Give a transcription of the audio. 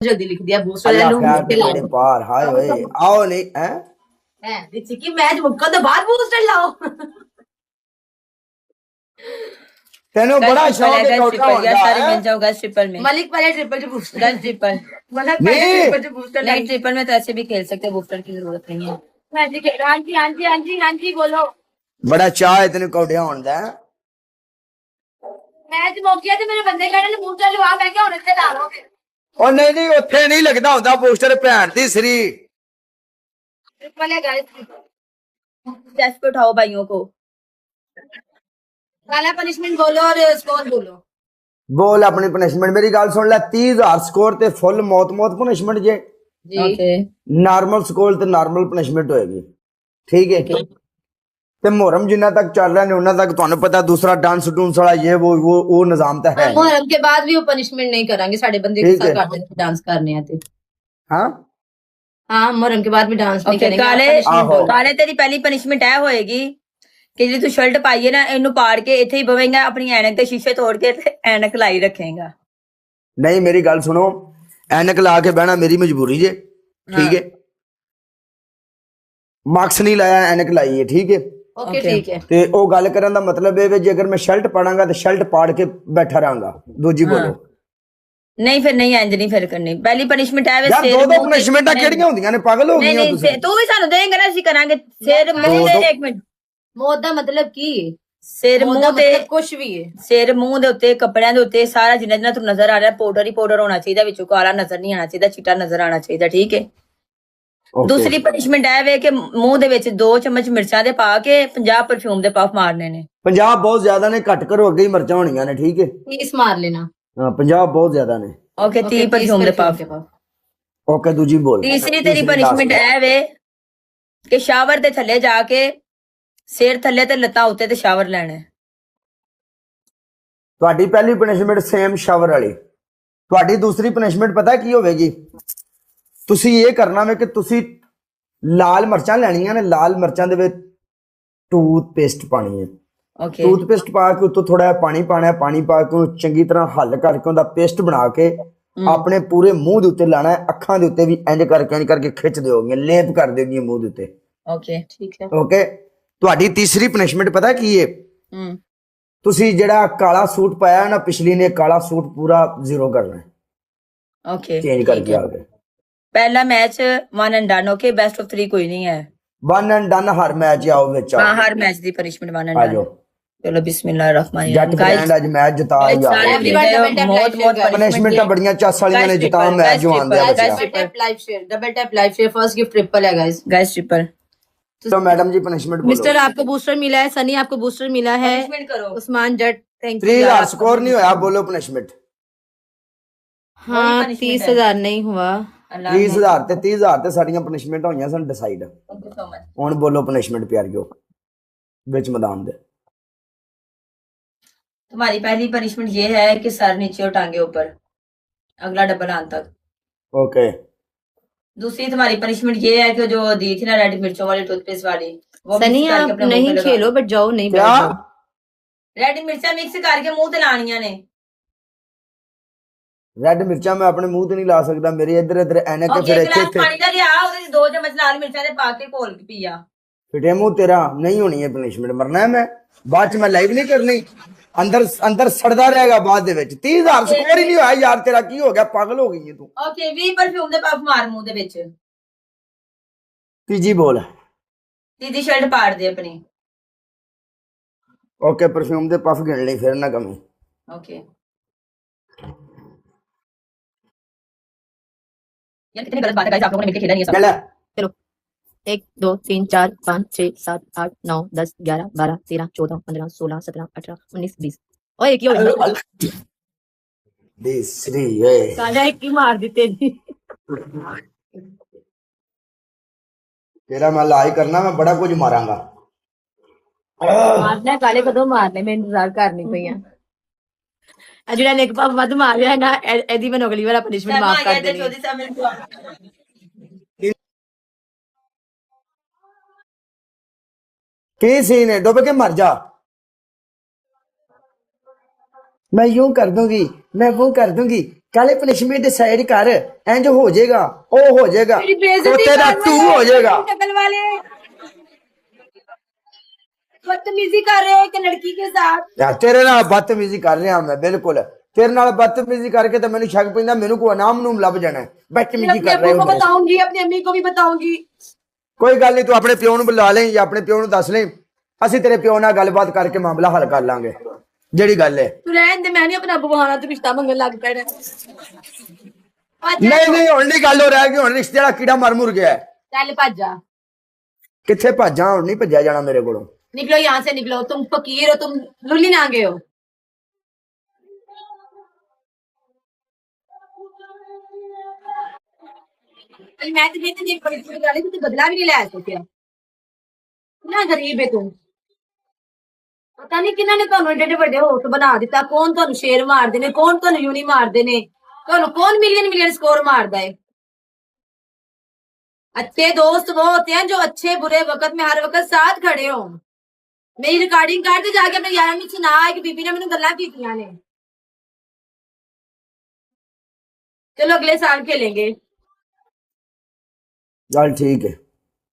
जल्दी लिख दिया बूस्टर अल्लाह लूं खैर मुझे दे ला बेड़े दो पार हाय ओए आओ नहीं हैं है दिसी की मैच मुक्का तो बाद बूस्टर लाओ तेनों बड़ा गैस शौक है ट्रिपल कौटा है गैस सारे होंदा मिल जाओ गैस ट्रिपल में मलिक पहले ट्रिपल से बूस्टर गैस ट्रिपल मलिक पहले नहीं। ट्रिपल से बूस्टर नहीं ट्रिपल में तो ऐसे भी खेल सकते बूस्टर की जरूरत नहीं है हाँ जी हाँ जी हाँ जी हाँ जी हाँ जी बोलो बड़ा चाह है तेनों कौड़िया होंदा है मैच मुक गया तो मेरे बंदे कहने ने बूस्टर लवा मैं क्या हुन इत्थे ला लोगे और नहीं नहीं उत्थे नहीं लगदा होंदा पोस्टर भैन दी सरी ट्रिपल है गाइस गैस पे उठाओ भाइयों को काला पनिशमेंट बोलो और स्कोर बोलो बोल अपनी पनिशमेंट मेरी गल सुन ले 30,000 स्कोर ते फुल मौत मौत पनिशमेंट जे जी ओके नॉर्मल स्कोर ते नॉर्मल पनिशमेंट होएगी ठीक है ते मुहर्रम जिन्ना तक चल रहा है उन्ना तक तुहानू पता दूसरा डांस डूंस वाला ये वो निजाम तो है मुहर्रम के बाद भी वो पनिशमेंट नहीं करांगे साडे बंदे के ठीक है। साथ करते डांस करने आते हाँ हाँ मुहर्रम के बाद भी डांस नहीं ओके करेंगे काले punishment बोलो। काले तेरी पहली पनिशमेंट है होएगी कि ਜਿਹੜੀ ਤੂੰ ਸ਼ਰਟ ਪਾਈ ਹੈ ਨਾ ਇਹਨੂੰ ਪਾੜ ਕੇ ਇੱਥੇ ਹੀ ਬਵੇਂਗਾ ਆਪਣੀ ਐਨਕ ਦੇ ਸ਼ੀਸ਼ੇ ਤੋੜ ਕੇ ਤੇ ਐਨਕ ਲਾਈ ਰੱਖੇਗਾ नहीं मेरी गल सुनो ऐनक ला के बहना मेरी मजबूरी जे ठीक है मार्क्स नहीं लाया ऐनक लाई है ठीक है ओके Okay. ठीक है ਤੇ ਉਹ ਗੱਲ ਕਰਨ ਦਾ ਮਤਲਬ ਇਹ ਵੀ ਜੇ ਅਗਰ ਮੈਂ ਸ਼ਰਟ ਪਾੜਾਂਗਾ ਤੇ ਸ਼ਰਟ ਪਾੜ ਕੇ ਬੈਠਾ ਰਹਾਂਗਾ ਦੂਜੀ ਬੋਲੋ ਨਹੀਂ ਫਿਰ ਨਹੀਂ ਇੰਜ ਨਹੀਂ ਫਿਰ ਕਰਨੀ ਪਹਿਲੀ ਪਨਿਸ਼ਮੈਂਟ ਹੈ ਵੇ ਯਾਰ ਦੋ ਦੋ ਪਨਿਸ਼ਮੈਂਟਾਂ ਕਿਹੜੀਆਂ ਹੁੰਦੀਆਂ ਨੇ ਪਾਗਲ ਹੋ ਨਹੀਂ ਗਈਆਂ ਨਹੀਂ ਤੁਸੀਂ ਤੂੰ ਵੀ ਸਾਨੂੰ ਦੇਂਗਾ ਨਾ ਅਸੀਂ ਕਰਾਂਗੇ ਸਿਰ ਮੂੰਹ ਦੋ- ਤੇ ਇੱਕ ਮਿੰਟ मौत का मतलब की है ਸਿਰ मौत ਮੂੰਹ का ਤੇ मतलब कुछ भी है ਸਿਰ ਮੂੰਹ ਦੇ ਉੱਤੇ ਕੱਪੜਿਆਂ ਦੇ ਉੱਤੇ ਸਾਰਾ ਜਿੰਨਾ ਜਿੰਨਾ ਤੁਹਾਨੂੰ ਨਜ਼ਰ ਆ ਰਿਹਾ ਪਾਊਡਰ ਹੀ ਪਾਊਡਰ ਹੋਣਾ ਚਾਹੀਦਾ ਵਿੱਚੋਂ ਕਾਲਾ ਨਜ਼ਰ ਨਹੀਂ ਆਣਾ ਚਾਹੀਦਾ ਚਿੱਟਾ ਨਜ਼ਰ ਆਣਾ ਚਾਹੀਦਾ ਠੀਕ ਹੈ ਦੂਸਰੀ ਪਨਿਸ਼ਮੈਂਟ ਹੈ ਵੇ ਕਿ ਮੂੰਹ ਦੇ ਵਿੱਚ 2 ਚਮਚ ਮਿਰਚਾਂ ਦੇ ਪਾ ਕੇ 50 ਪਰਫਿਊਮ ਦੇ ਪਫ ਮਾਰਨੇ ਨੇ ਪੰਜਾਬ ਬਹੁਤ ਜ਼ਿਆਦਾ ਨੇ ਘੱਟ ਕਰੋ ਅੱਗੇ ਹੀ ਮਰਚਾਂ ਹੋਣੀਆਂ ਨੇ ਠੀਕ ਹੈ 30 मार लेना ਹਾਂ ਪੰਜਾਬ ਬਹੁਤ ਜ਼ਿਆਦਾ ਨੇ ਓਕੇ 30 ਪਰਫਿਊਮ ਦੇ ਪਫ ਓਕੇ ਦੂਜੀ ਬੋਲ ਤੀਸਰੀ ਤੇਰੀ ਪਨਿਸ਼ਮੈਂਟ ਹੈ ਵੇ ਕਿ ਸ਼ਾਵਰ ਦੇ ਥੱਲੇ ਜਾ ਕੇ ਸਿਰ ਥੱਲੇ ਤੇ ਲੱਤਾਂ ਉੱਤੇ ਤੇ ਸ਼ਾਵਰ ਲੈਣਾ ਹੈ। ਤੁਹਾਡੀ ਪਹਿਲੀ ਪਨਿਸ਼ਮੈਂਟ ਸੇਮ ਸ਼ਾਵਰ ਵਾਲੀ ਤੁਹਾਡੀ ਦੂਸਰੀ ਪਨਿਸ਼ਮੈਂਟ ਪਤਾ ਕੀ ਹੋਵੇਗੀ ਤੁਸੀਂ ਇਹ ਕਰਨਾ ਵੇ ਕਿ ਤੁਸੀਂ ਲਾਲ ਮਿਰਚਾਂ ਲੈਣੀਆਂ ਨੇ ਲਾਲ ਮਿਰਚਾਂ ਦੇ ਵਿੱਚ ਟੂਥਪੇਸਟ ਪਾਣੀ ਹੈ ਓਕੇ ਟੂਥਪੇਸਟ ਪਾ ਕੇ ਉੱਤੋਂ ਥੋੜਾ ਜਿਹਾ ਪਾਣੀ ਪਾਣਾ ਪਾਣੀ ਪਾ ਕੇ ਉਹਨੂੰ ਚੰਗੀ ਤਰ੍ਹਾਂ ਹੱਲ ਕਰਕੇ ਉਹਦਾ ਪੇਸਟ ਬਣਾ ਕੇ ਆਪਣੇ ਪੂਰੇ ਮੂੰਹ ਦੇ ਉੱਤੇ ਲਾਣਾ ਹੈ ਅੱਖਾਂ ਦੇ ਉੱਤੇ ਵੀ ਇੰਜ ਕਰਕੇ ਖਿੱਚ ਦਿਓਗੇ ਲੇਪ ਕਰ ਦਿਓਗੇ ਮੂੰਹ ਦੇ ਉੱਤੇ ਓਕੇ ठीक है ਓਕੇ ਤੁਹਾਡੀ ਤੀਸਰੀ ਪਨਿਸ਼ਮੈਂਟ ਪਤਾ ਕੀ ਹੈ ਹਮ ਤੁਸੀਂ ਜਿਹੜਾ ਕਾਲਾ ਸੂਟ ਪਾਇਆ ਨਾ ਪਿਛਲੀ ਨੇ ਕਾਲਾ ਸੂਟ ਪੂਰਾ ਜ਼ੀਰੋ ਕਰਨਾ ਹੈ ਓਕੇ ਚੇਂਜ ਕਰਕੇ ਆ ਗਏ ਪਹਿਲਾ match 1 and done okay best of 3 ਕੋਈ ਨਹੀਂ ਹੈ ਵਨ ਐਂਡ ਡਨ ਹਰ ਮੈਚ ਆਓ ਵਿੱਚ ਹਾਂ ਆਓ ਹਰ ਮੈਚ ਦੀ ਪਨਿਸ਼ਮੈਂਟ 1 ਐਂਡ ਆ ਡਨ ਜਾਓ ਚਲੋ ਬਿਸਮਿਲ੍ਲਾਹਿਰਰਹਿਮਾਨਿਰ ਜੱਟ ਬ੍ਰਾਂਡ ਅੱਜ ਮੈਚ ਜਿਤਾ ਸਾਰੇ ਗਿਆ ਵੀਡੀਓ ਬਹੁਤ ਬਹੁਤ ਪਨਿਸ਼ਮੈਂਟਾਂ ਬੜੀਆਂ ਚੱਸ ਵਾਲੀਆਂ ਨੇ ਜਿਤਾ ਮੈਚ ਜੋ ਆਂਦੇ ਆ ਬੱਚਾ double tap live share double tap live share first gift triple है गाइस ਗਾਇਸ ट्रिपल तो मैडम जी पनिशमेंट बोलो मिस्टर आपको बूस्टर मिला है सनी आपको बूस्टर मिला है पनिशमेंट करो उस्मान जट थैंक यू 3000 स्कोर नहीं होया बोलो पनिशमेंट हाँ punishment 30,000 नहीं हुआ ਅੱਲਾਹ 30000 ਤੇ 30000 ਤੇ ਸਾਡੀਆਂ ਪਨਿਸ਼ਮੈਂਟ ਹੋਈਆਂ ਸਨ decide thank you so much ਹੁਣ ਬੋਲੋ ਪਨਿਸ਼ਮੈਂਟ ਪਿਆਰਿਓ ਵਿੱਚ ਮੈਦਾਨ ਦੇ तुम्हारी पहली पनिशमेंट ये है कि सर नीचे और टांगे ऊपर अगला डबल आन तक ओके दूसरी तुम्हारी पनिशमेंट ये है कि जो दी थी ना रेड मिर्चों वाली टूथपेस्ट वाली वो सनी mix करके आप अपने मुंह नहीं पे लगा। खेलो बट जाओ नहीं क्या बैठ जाओ। रेड मिर्चा मिक्स करके मुंह ते लानियां ने ਰੈੱਡ ਮਿਰਚਾਂ ਮੈਂ ਆਪਣੇ ਮੂੰਹ ਤੇ ਨਹੀਂ ਲਾ ਸਕਦਾ ਮੇਰੇ ਇੱਧਰ ਇੱਧਰ ਐਨਕ और ਫਿਰ एक ਇੱਥੇ गिलास ਇੱਥੇ पानी का लिया ਉਹਦੇ 'ਚ 2 चम्मच लाल मिर्चा ਦੇ ਪਾ ਕੇ ਘੋਲ ਕੇ ਪੀਆ ਫਿਟੇ ਮੂੰਹ ਤੇਰਾ ਨਹੀਂ ਹੋਣੀ ਹੈ ਪਨਿਸ਼ਮੈਂਟ ਮਰਨਾ ਹੈ ਮੈਂ ਬਾਅਦ ਚ ਮੈਂ ਲਾਈਵ ਨਹੀਂ ਕਰਨੀ ਅੰਦਰ ਅੰਦਰ ਸੜਦਾ ਰਹੇਗਾ ਬਾਅਦ ਦੇ ਵਿੱਚ 30000 ਸਕੋਰ ਹੀ ਨਹੀਂ ਹੋਇਆ ਯਾਰ ਤੇਰਾ ਕੀ ਹੋ ਗਿਆ ਪਾਗਲ ਹੋ ਗਈ ਹੈ ਤੂੰ ਓਕੇ 20 ਪਰਫਿਊਮ ਦੇ ਪਫ ਮਾਰ ਮੂੰਹ ਦੇ ਵਿੱਚ ਤੀਜੀ ਬੋਲ ਦੀਦੀ ਸ਼ਰਟ ਪਾੜ ਦੇ ਆਪਣੀ ਓਕੇ ਪਰਫਿਊਮ ਦੇ ਪਫ ਗਿਣ ਲਈ ਫਿਰ ਨਾ ਕਮੀ ओके यार कितनी गलत बात है गाइस आप लोगों ने मिलके खेला नहीं है सब ਲੈ 1 2 3 4 5 6 7 8 9 10 11 12 13 14 15 16 17 18 19 20 ओए एक ही हो गया ਦੇਸਰੀ ਓਏ काला एक ही मार दी तेरी ਤੇਰਾ ਮੈਂ ਲਾਈ ਕਰਨਾ ਮੈਂ ਬੜਾ ਕੁਝ ਮਾਰਾਂਗਾ मारना काले कदों मारने में इंतजार करनी पई है ਜਿਹੜਾ ਨੇ ਇੱਕ ਪਾਪ ਵੱਧ ਮਾਰਿਆ ਨਾ ਇਹਦੀ ਮੈਨੂੰ ਅਗਲੀ ਵਾਰ ਪਨਿਸ਼ਮੈਂਟ ਮਾਫ ਕਰ ਦੇਣੀ ਹੈ। 24 साल में ਕੀ सीन है डूब के मर जा मैं यूं कर दूंगी मैं वो कर दूंगी ਕਾਲੇ ਪਨਿਸ਼ਮੈਂਟ ਡਿਸਾਈਡ ਕਰ, ਇੰਜ ਹੋ ਜਾਏਗਾ, ਉਹ ਹੋ ਜਾਏਗਾ, मेरी बेइज्जती ਤੋਤੇ ਦਾ कर ਟੂ रहे ਹੋ ਜਾਏਗਾ। शक्ल वाले बदतमीजी कर रहे हो एक लड़की के साथ। ਯਾਰ ਤੇਰੇ ਨਾਲ ਬਦਤਮੀਜ਼ੀ ਕਰ ਰਿਹਾ ਮੈਂ, ਬਿਲਕੁਲ ਤੇਰੇ ਨਾਲ ਬਦਤਮੀਜ਼ੀ ਕਰਕੇ ਤਾਂ ਮੈਨੂੰ ਸ਼ੱਕ ਪੈਂਦਾ ਮੈਨੂੰ ਕੋਈ ਨਾਮ ਨੂੰ ਲੱਭ ਜਾਣਾ ਹੈ। मैं ਬਦਤਮੀਜ਼ੀ अपने ਕਰ ਰਹੇ अब्बू ਹੋ को ਮੇਰੇ। बताऊंगी, अपनी अम्मी को भी बताऊंगी। ਕੋਈ ਗੱਲ ਨਹੀਂ, ਤੂੰ ਆਪਣੇ ਪਿਓ ਨੂੰ ਬੁਲਾ ਲੈ ਜਾਂ ਆਪਣੇ ਪਿਓ ਨੂੰ ਦੱਸ ਲੈ, ਅਸੀਂ ਤੇਰੇ ਪਿਓ ਨਾਲ ਗੱਲਬਾਤ ਕਰਕੇ ਮਾਮਲਾ ਹੱਲ ਕਰ ਲਾਂਗੇ ਜਿਹੜੀ ਗੱਲ ਹੈ। तू रहन दे, मैं नहीं अपना अब्बू बहाना तू रिश्ता मंगन लग पैना। ਨਹੀਂ ਨਹੀਂ ਹੁਣ ਨਹੀਂ ਗੱਲ ਹੋ ਰਿਹਾ ਕਿ ਹੁਣ ਰਿਸ਼ਤੇ ਵਾਲਾ ਕੀੜਾ ਮਰ ਮੁਰ ਗਿਆ ਹੈ। चल भज जा, ਕਿੱਥੇ ਭੱਜਾਂ, ਹੁਣ ਨਹੀਂ ਭੱਜਿਆ ਜਾਣਾ ਮੇਰੇ ਕੋਲੋਂ। निकलो यहाँ से निकलो, तुम फकीर हो, तुम लुल्ली नांगे हो। मैं तो नहीं बड़ी बड़ी गाली तू बदला भी नहीं ले सकिया ना, गरीब है तू। पता नहीं किन्ना ने ਤੁਹਾਨੂੰ ਏਡੇ ਵੱਡੇ ਹੋਠ ਬਣਾ ਦਿੱਤਾ, ਕੌਣ ਤੁਹਾਨੂੰ ਸ਼ੇਰ ਮਾਰਦੇ ਨੇ, ਕੌਣ ਤੁਹਾਨੂੰ ਯੂਨੀ ਮਾਰਦੇ ਨੇ, ਤੁਹਾਨੂੰ ਕੌਣ ਮਿਲੀਅਨ ਮਿਲੀਅਨ ਸਕੋਰ ਮਾਰਦਾ है। अच्छे दोस्त वो होते हैं जो अच्छे बुरे वक्त में हर वक्त साथ खड़े हो। मेरी रिकॉर्डिंग कर दे जाके अपने यारां में सुना कि बीबी ने मैंने गल्लां कीतियां ने। चलो अगले साल खेलेंगे। ਚੱਲ ਠੀਕ ਹੈ।